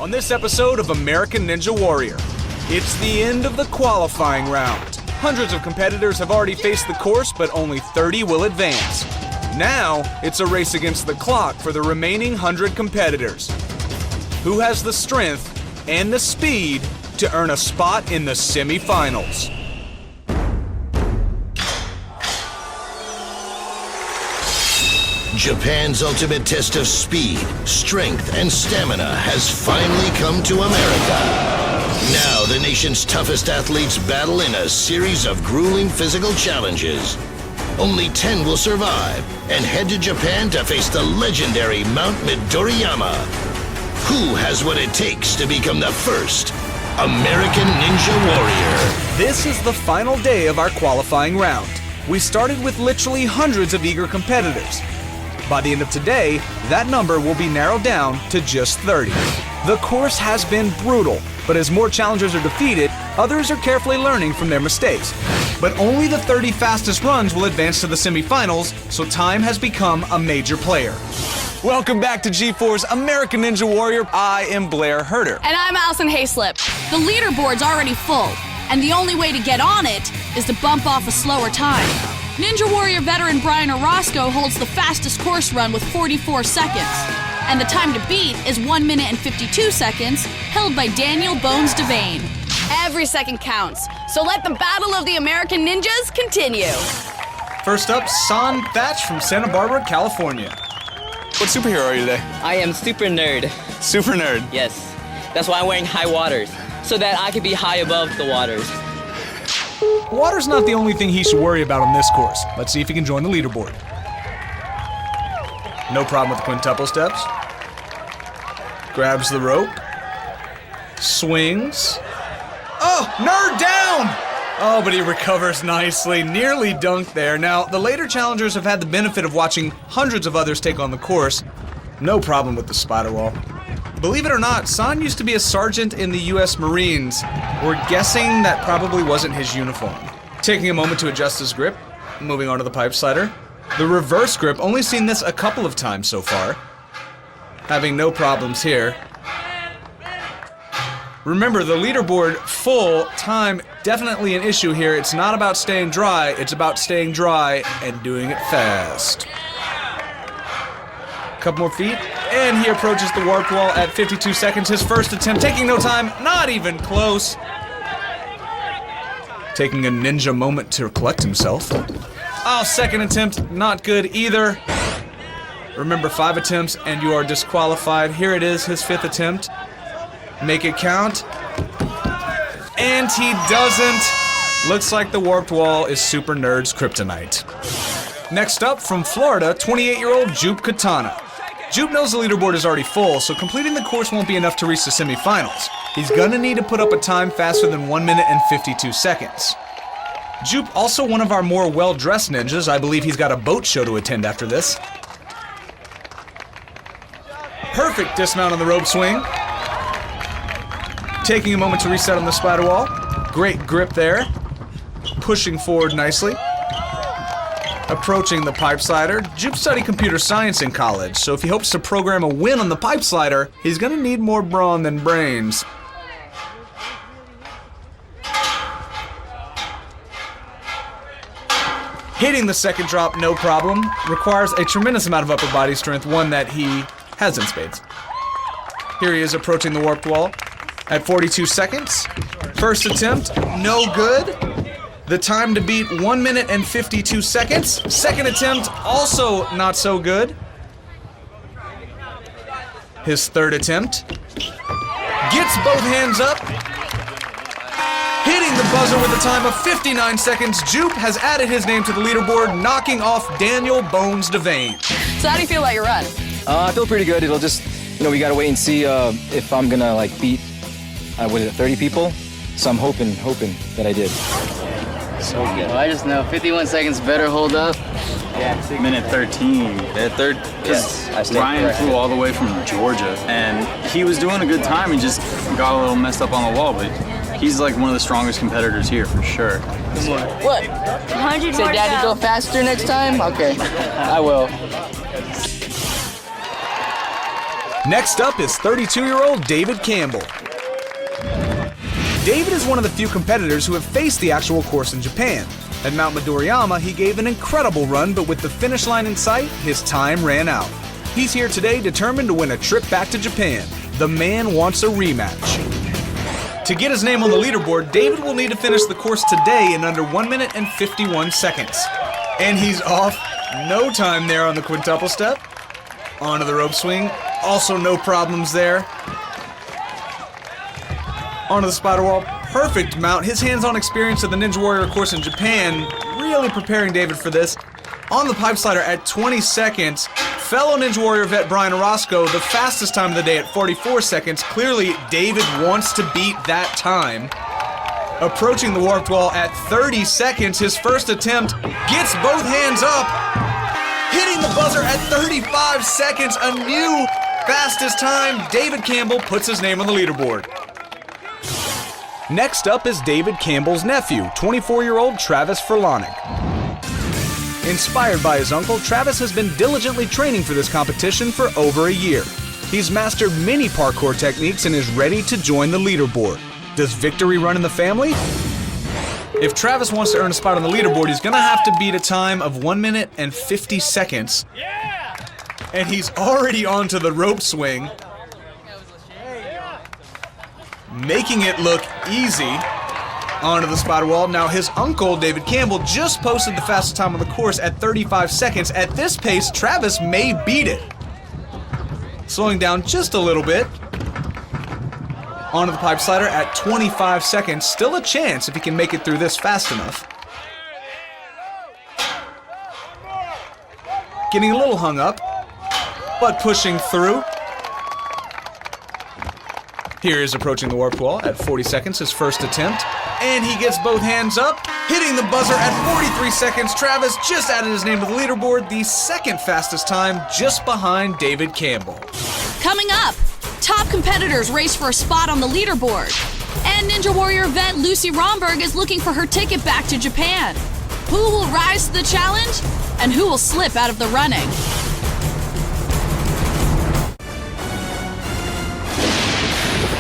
On this episode of American Ninja Warrior, it's the end of the qualifying round. Hundreds of competitors have already faced the course, but only 30 will advance. Now, it's a race against the clock for the remaining 100 competitors. Who has the strength and the speed to earn a spot in the semifinals? Japan's ultimate test of speed, strength, and stamina has finally come to America. Now the nation's toughest athletes battle in a series of grueling physical challenges. Only 10 will survive and head to Japan to face the legendary Mount Midoriyama. Who has what it takes to become the first American Ninja Warrior? This is the final day of our qualifying round. We started with literally hundreds of eager competitors. By the end of today, that number will be narrowed down to just 30. The course has been brutal, but as more challengers are defeated, others are carefully learning from their mistakes. But only the 30 fastest runs will advance to the semifinals, so time has become a major player. Welcome back to G4's American Ninja Warrior. I am Blair Herter. And I'm Alison Haislip. The leaderboard's already full, and the only way to get on it is to bump off a slower time. Ninja Warrior veteran Brian Orozco holds the fastest course run with 44 seconds. And the time to beat is 1 minute and 52 seconds, held by Daniel Bones Devane. Every second counts, so let the battle of the American Ninjas continue. First up, San Thatch from Santa Barbara, California. What superhero are you today? I am super nerd. Super nerd. Yes. That's why I'm wearing high waters, so that I can be high above the waters. Water's not the only thing he should worry about on this course. Let's see if he can join the leaderboard. No problem with the quintuple steps. Grabs the rope. Swings. Oh, nerd down! Oh, but he recovers nicely. Nearly dunked there. Now, the later challengers have had the benefit of watching hundreds of others take on the course. No problem with the spider wall. Believe it or not, San used to be a sergeant in the U.S. Marines. We're guessing that probably wasn't his uniform. Taking a moment to adjust his grip, moving on to the pipe slider. The reverse grip, only seen this a couple of times so far. Having no problems here. Remember, the leaderboard full time, definitely an issue here. It's not about staying dry, it's about staying dry and doing it fast. Couple more feet, and he approaches the warp wall at 52 seconds. His first attempt, taking no time, not even close. Taking a ninja moment to collect himself. Oh, second attempt, not good either. Remember, 5 attempts and you are disqualified. Here it is, his 5th attempt. Make it count. And he doesn't. Looks like the warped wall is Super Nerd's kryptonite. Next up, from Florida, 28-year-old Jupe Katana. Jupe knows the leaderboard is already full, so completing the course won't be enough to reach the semifinals. He's gonna need to put up a time faster than 1 minute and 52 seconds. Jupe, also one of our more well-dressed ninjas. I believe he's got a boat show to attend after this. Perfect dismount on the rope swing. Taking a moment to reset on the spider wall. Great grip there. Pushing forward nicely. Approaching the pipe slider. Jupe studied computer science in college, so if he hopes to program a win on the pipe slider, he's gonna need more brawn than brains. Hitting the second drop, no problem. Requires a tremendous amount of upper body strength, one that he has in spades. Here he is approaching the warped wall at 42 seconds. First attempt, no good. The time to beat 1 minute and 52 seconds. Second attempt, also not so good. His third attempt. Gets both hands up. Hitting the buzzer with a time of 59 seconds. Jupe has added his name to the leaderboard, knocking off Daniel Bones Devane. So how do you feel about your run? I feel pretty good. It'll just, we gotta wait and see if I'm gonna beat, 30 people. So I'm hoping that I did. So good. Well, I just know 51 seconds better hold up. Yeah, minute 13. At third, yes. Ryan flew all the way from Georgia, and he was doing a good time. He just got a little messed up on the wall, but he's like one of the strongest competitors here for sure. What? 100 Say, Daddy, go faster next time? Okay, I will. Next up is 32-year-old David Campbell. David is one of the few competitors who have faced the actual course in Japan. At Mount Midoriyama, he gave an incredible run, but with the finish line in sight, his time ran out. He's here today determined to win a trip back to Japan. The man wants a rematch. To get his name on the leaderboard, David will need to finish the course today in under 1 minute and 51 seconds. And he's off. No time there on the quintuple step. Onto the rope swing. Also no problems there. Onto the spider wall. Perfect mount. His hands-on experience of the Ninja Warrior course in Japan really preparing David for this. On the pipe slider at 20 seconds, fellow Ninja Warrior vet Brian Orozco, the fastest time of the day at 44 seconds. Clearly, David wants to beat that time. Approaching the warped wall at 30 seconds, his first attempt gets both hands up. Hitting the buzzer at 35 seconds, a new fastest time. David Campbell puts his name on the leaderboard. Next up is David Campbell's nephew, 24-year-old Travis Furlonic. Inspired by his uncle, Travis has been diligently training for this competition for over a year. He's mastered many parkour techniques and is ready to join the leaderboard. Does victory run in the family? If Travis wants to earn a spot on the leaderboard, he's gonna have to beat a time of 1 minute and 50 seconds. And he's already onto the rope swing, making it look easy. Onto the spider wall. Now his uncle, David Campbell, just posted the fastest time on the course at 35 seconds. At this pace, Travis may beat it. Slowing down just a little bit. Onto the pipe slider at 25 seconds. Still a chance if he can make it through this fast enough. Getting a little hung up, but pushing through. Here is approaching the warped wall at 40 seconds, his first attempt. And he gets both hands up, hitting the buzzer at 43 seconds. Travis just added his name to the leaderboard, the second fastest time, just behind David Campbell. Coming up, top competitors race for a spot on the leaderboard. And Ninja Warrior vet Lucy Romberg is looking for her ticket back to Japan. Who will rise to the challenge? And who will slip out of the running?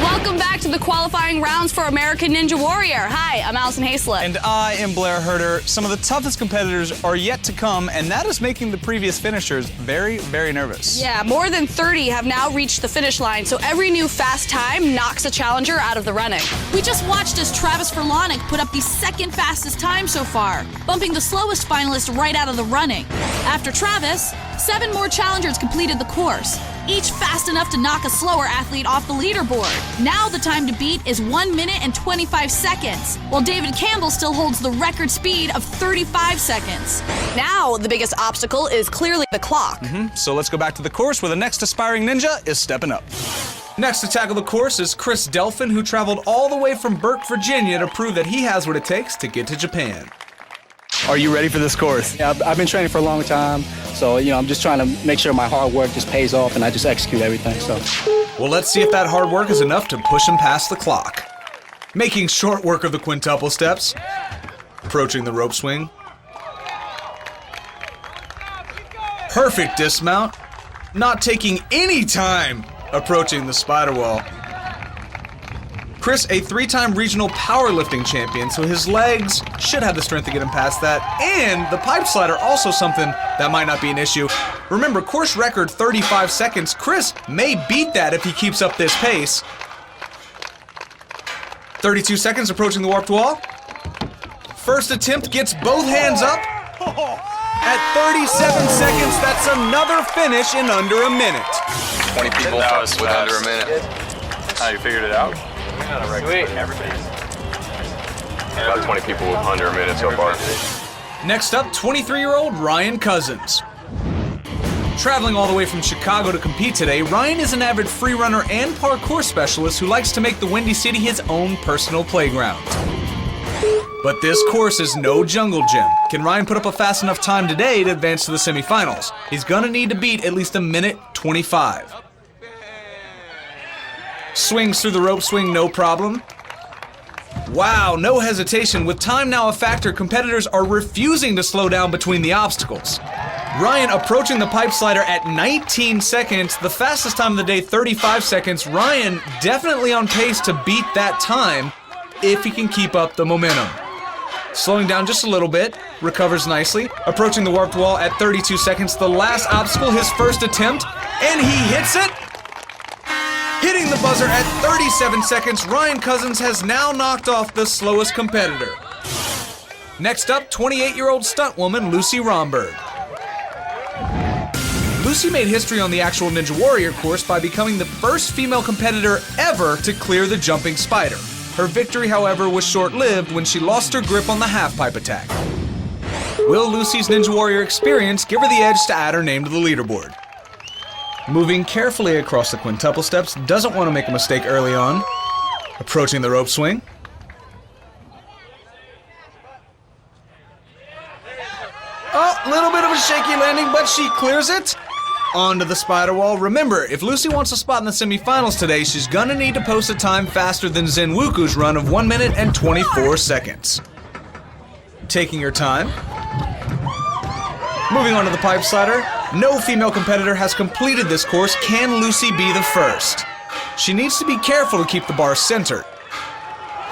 Welcome back to the qualifying rounds for American Ninja Warrior. Hi, I'm Alison Haislip. And I am Blair Herter. Some of the toughest competitors are yet to come, and that is making the previous finishers very, very nervous. Yeah, more than 30 have now reached the finish line, so every new fast time knocks a challenger out of the running. We just watched as Travis Furlonic put up the second fastest time so far, bumping the slowest finalist right out of the running. After Travis, 7 more challengers completed the course, each fast enough to knock a slower athlete off the leaderboard. Now the time to beat is 1 minute and 25 seconds, while David Campbell still holds the record speed of 35 seconds. Now the biggest obstacle is clearly the clock. So let's go back to the course where the next aspiring ninja is stepping up. Next to tackle the course is Chris Delphin, who traveled all the way from Burke, Virginia to prove that he has what it takes to get to Japan. Are you ready for this course? Yeah, I've been training for a long time, so I'm just trying to make sure my hard work just pays off and I just execute everything. So, well, let's see if that hard work is enough to push him past the clock. Making short work of the quintuple steps, approaching the rope swing. Perfect dismount, not taking any time approaching the spider wall. Chris, a 3-time regional powerlifting champion, so his legs should have the strength to get him past that. And the pipe slider, also something that might not be an issue. Remember, course record 35 seconds. Chris may beat that if he keeps up this pace. 32 seconds approaching the warped wall. First attempt gets both hands up. At 37 seconds, that's another finish in under a minute. 20 people with under a minute. How you figured it out? Sweet. About 20 people with under a minute so far. Next up, 23-year-old Ryan Cousins. Traveling all the way from Chicago to compete today, Ryan is an avid free runner and parkour specialist who likes to make the Windy City his own personal playground. But this course is no jungle gym. Can Ryan put up a fast enough time today to advance to the semifinals? He's gonna need to beat at least 1 minute 25. Swings through the rope swing, no problem. Wow, no hesitation. With time now a factor, competitors are refusing to slow down between the obstacles. Ryan approaching the pipe slider at 19 seconds, the fastest time of the day, 35 seconds. Ryan definitely on pace to beat that time if he can keep up the momentum. Slowing down just a little bit, recovers nicely. Approaching the warped wall at 32 seconds, the last obstacle, his first attempt, and he hits it. Hitting the buzzer at 37 seconds, Ryan Cousins has now knocked off the slowest competitor. Next up, 28-year-old stunt woman Lucy Romberg. Lucy made history on the actual Ninja Warrior course by becoming the first female competitor ever to clear the jumping spider. Her victory, however, was short-lived when she lost her grip on the half-pipe attack. Will Lucy's Ninja Warrior experience give her the edge to add her name to the leaderboard? Moving carefully across the quintuple steps, doesn't want to make a mistake early on. Approaching the rope swing. Oh, a little bit of a shaky landing, but she clears it. Onto the spider wall. Remember, if Lucy wants a spot in the semifinals today, she's gonna need to post a time faster than Zen Wuku's run of 1 minute and 24 seconds. Taking her time. Moving on to the pipe slider. No female competitor has completed this course. Can Lucy be the first? She needs to be careful to keep the bar centered.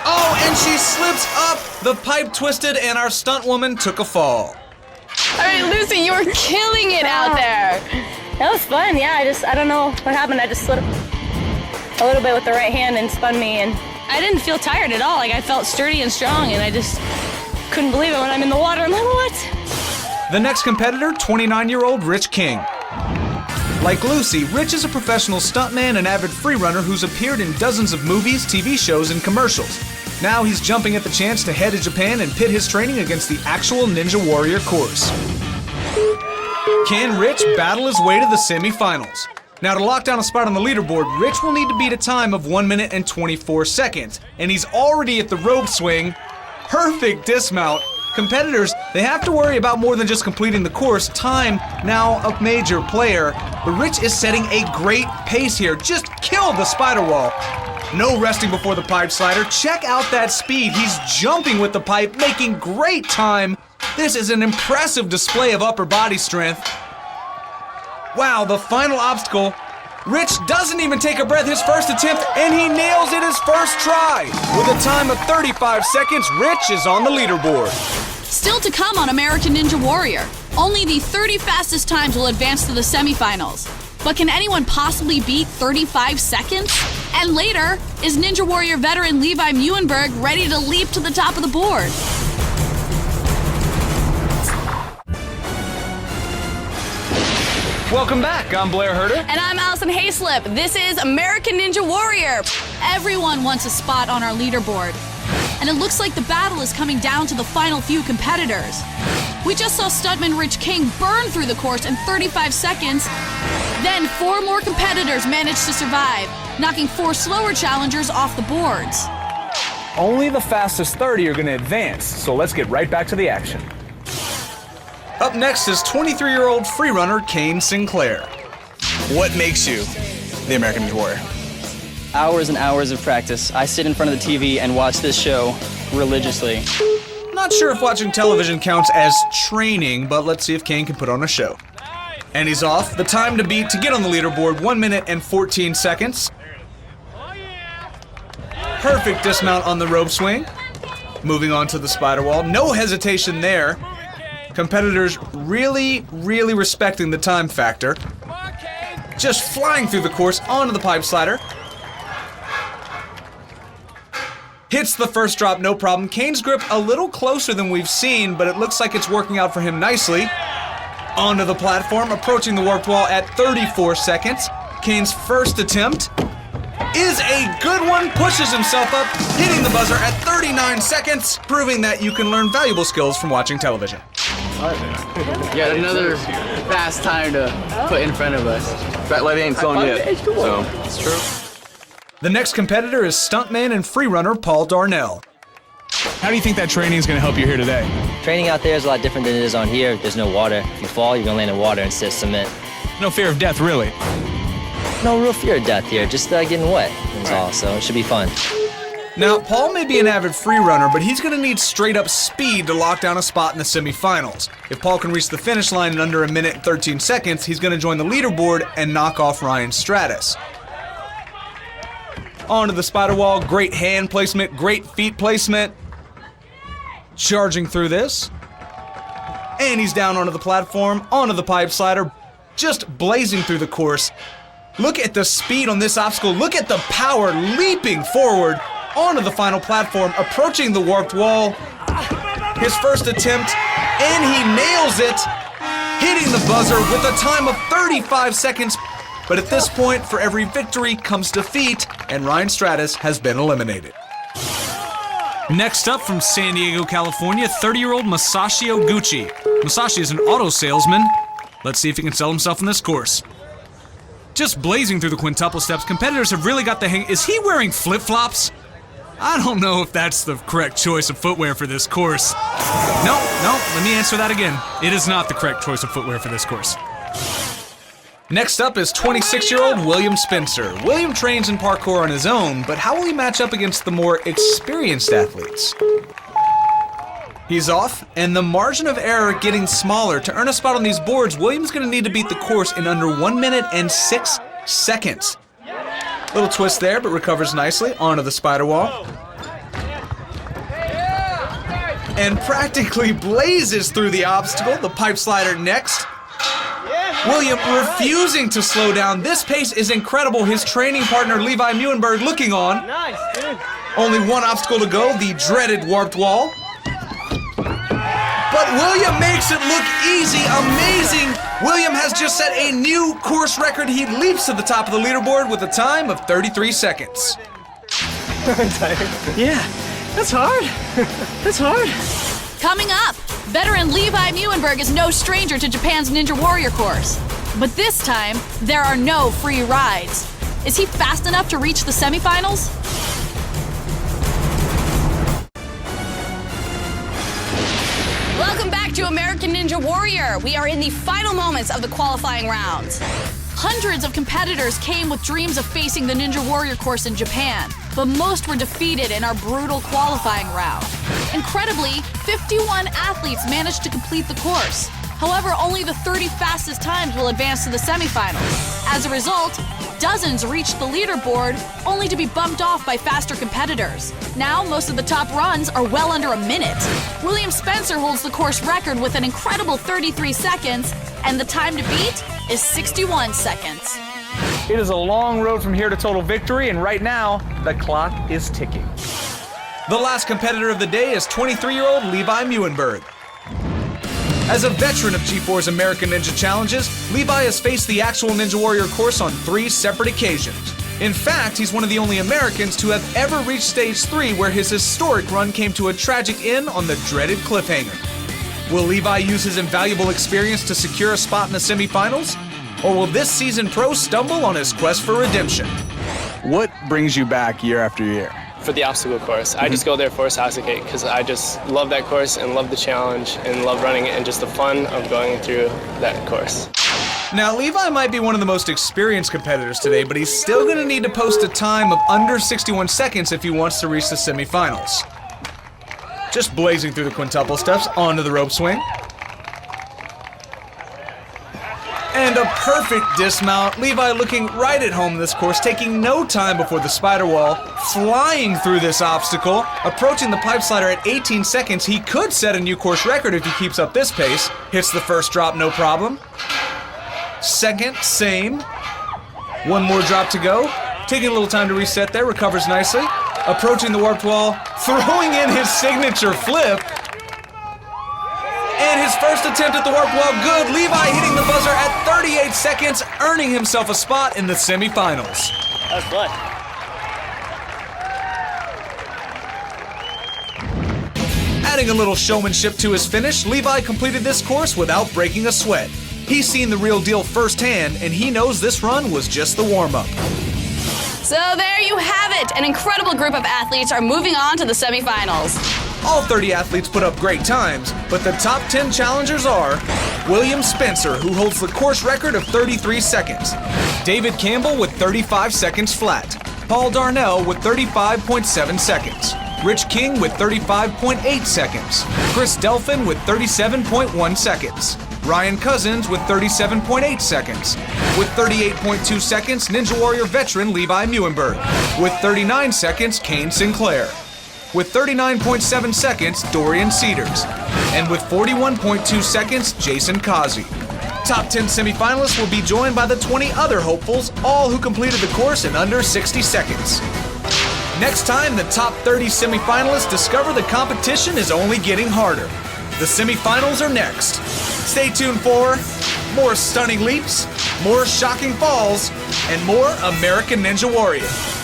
Oh, and she slips up. The pipe twisted and our stunt woman took a fall. All right, Lucy, you were killing it out there. That was fun, yeah. I don't know what happened. I just slipped a little bit with the right hand and spun me, and I didn't feel tired at all. Like, I felt sturdy and strong, and I just couldn't believe it when I'm in the water. I'm like, what? The next competitor, 29-year-old Rich King. Like Lucy, Rich is a professional stuntman and avid freerunner who's appeared in dozens of movies, TV shows, and commercials. Now he's jumping at the chance to head to Japan and pit his training against the actual Ninja Warrior course. Can Rich battle his way to the semifinals? Now, to lock down a spot on the leaderboard, Rich will need to beat a time of 1 minute and 24 seconds. And he's already at the rope swing. Perfect dismount. Competitors, they have to worry about more than just completing the course. Time, now a major player. But Rich is setting a great pace here. Just killed the spider wall. No resting before the pipe slider. Check out that speed. He's jumping with the pipe, making great time. This is an impressive display of upper body strength. Wow, the final obstacle. Rich doesn't even take a breath his first attempt, and he nails it his first try. With a time of 35 seconds, Rich is on the leaderboard. Still to come on American Ninja Warrior. Only the 30 fastest times will advance to the semifinals. But can anyone possibly beat 35 seconds? And later, is Ninja Warrior veteran Levi Meeuwenburg ready to leap to the top of the board? Welcome back, I'm Blair Herter. And I'm Alison Haislip. This is American Ninja Warrior. Everyone wants a spot on our leaderboard. And it looks like the battle is coming down to the final few competitors. We just saw stuntman Rich King burn through the course in 35 seconds. Then 4 more competitors managed to survive, knocking 4 slower challengers off the boards. Only the fastest 30 are going to advance, so let's get right back to the action. Up next is 23-year-old freerunner Kane Sinclair. What makes you the American Ninja Warrior? Hours and hours of practice. I sit in front of the TV and watch this show religiously. Not sure if watching television counts as training, but let's see if Kane can put on a show. And he's off. The time to beat to get on the leaderboard, 1 minute and 14 seconds. Perfect dismount on the rope swing. Moving on to the spider wall. No hesitation there. Competitors really respecting the time factor. Just flying through the course onto the pipe slider. Hits the first drop, no problem. Kane's grip a little closer than we've seen, but it looks like it's working out for him nicely. Onto the platform, approaching the warped wall at 34 seconds. Kane's first attempt is a good one, pushes himself up, hitting the buzzer at 39 seconds, proving that you can learn valuable skills from watching television. Yeah, another fast time to put in front of us. Fat lady ain't flown yet, so it's true. The next competitor is stuntman and freerunner Paul Darnell. How do you think that training is going to help you here today? Training out there is a lot different than it is on here. There's no water. If you fall, you're going to land in water instead of cement. No fear of death, really? No real fear of death here, just getting wet, that's all, so it should be fun. Now, Paul may be an avid free runner, but he's going to need straight up speed to lock down a spot in the semifinals. If Paul can reach the finish line in under 1 minute and 13 seconds, he's going to join the leaderboard and knock off Ryan Stratus. Onto the spider wall, great hand placement, great feet placement. Charging through this. And he's down onto the platform, onto the pipe slider, just blazing through the course. Look at the speed on this obstacle. Look at the power leaping forward onto the final platform, approaching the warped wall. His first attempt, and he nails it, hitting the buzzer with a time of 35 seconds. But at this point, for every victory comes defeat, and Ryan Stratus has been eliminated. Next up from San Diego, California, 30-year-old Masashi Oguchi. Masashi is an auto salesman. Let's see if he can sell himself in this course. Just blazing through the quintuple steps, competitors have really got the hang. Is he wearing flip-flops? I don't know if that's the correct choice of footwear for this course. No, let me answer that again. It is not the correct choice of footwear for this course. Next up is 26-year-old William Spencer. William trains in parkour on his own, but how will he match up against the more experienced athletes? He's off, and the margin of error getting smaller. To earn a spot on these boards, William's going to need to beat the course in under 1 minute and 6 seconds. Little twist there, but recovers nicely onto the spider wall. And practically blazes through the obstacle, the pipe slider next. William refusing to slow down. This pace is incredible. His training partner, Levi Meeuwenburg, looking on. Nice, dude. Only one obstacle to go, the dreaded warped wall. But William makes it look easy, amazing. William has just set a new course record. He leaps to the top of the leaderboard with a time of 33 seconds. Yeah, that's hard. That's hard. Coming up, veteran Levi Meeuwenburg is no stranger to Japan's Ninja Warrior course. But this time, there are no free rides. Is he fast enough to reach the semifinals? Welcome back to American Ninja Warrior. We are in the final moments of the qualifying rounds. Hundreds of competitors came with dreams of facing the Ninja Warrior course in Japan, but most were defeated in our brutal qualifying round. Incredibly, 51 athletes managed to complete the course. However, only the 30 fastest times will advance to the semifinals. As a result, dozens reached the leaderboard, only to be bumped off by faster competitors. Now, most of the top runs are well under a minute. William Spencer holds the course record with an incredible 33 seconds, and the time to beat is 61 seconds. It is a long road from here to total victory, and right now, the clock is ticking. The last competitor of the day is 23-year-old Levi Meeuwenburg. As a veteran of G4's American Ninja Challenges, Levi has faced the actual Ninja Warrior course on 3 separate occasions. In fact, he's one of the only Americans to have ever reached Stage 3, where his historic run came to a tragic end on the dreaded cliffhanger. Will Levi use his invaluable experience to secure a spot in the semifinals? Or will this seasoned pro stumble on his quest for redemption? What brings you back year after year? For the obstacle course. I just go there for Sasuke because I just love that course and love the challenge and love running it and just the fun of going through that course. Now, Levi might be one of the most experienced competitors today, but he's still going to need to post a time of under 61 seconds if he wants to reach the semifinals. Just blazing through the quintuple steps onto the rope swing. And a perfect dismount. Levi looking right at home in this course, taking no time before the spider wall, flying through this obstacle, approaching the pipe slider at 18 seconds. He could set a new course record if he keeps up this pace. Hits the first drop, no problem. Second, same. One more drop to go. Taking a little time to reset there, recovers nicely. Approaching the warped wall, throwing in his signature flip. And his first attempt at the warp wall, good. Levi hitting the buzzer at 38 seconds, earning himself a spot in the semifinals. That's fun. Adding a little showmanship to his finish, Levi completed this course without breaking a sweat. He's seen the real deal firsthand, and he knows this run was just the warm-up. So there you have it. An incredible group of athletes are moving on to the semifinals. All 30 athletes put up great times, but the top 10 challengers are William Spencer, who holds the course record of 33 seconds, David Campbell with 35 seconds flat, Paul Darnell with 35.7 seconds. Rich King with 35.8 seconds. Chris Delphin with 37.1 seconds. Ryan Cousins with 37.8 seconds. With 38.2 seconds, Ninja Warrior veteran Levi Meeuwenburg. With 39 seconds, Kane Sinclair. With 39.7 seconds, Dorian Cedars. And with 41.2 seconds, Jason Kazi. Top 10 semifinalists will be joined by the 20 other hopefuls, all who completed the course in under 60 seconds. Next time, the top 30 semifinalists discover the competition is only getting harder. The semifinals are next. Stay tuned for more stunning leaps, more shocking falls, and more American Ninja Warrior.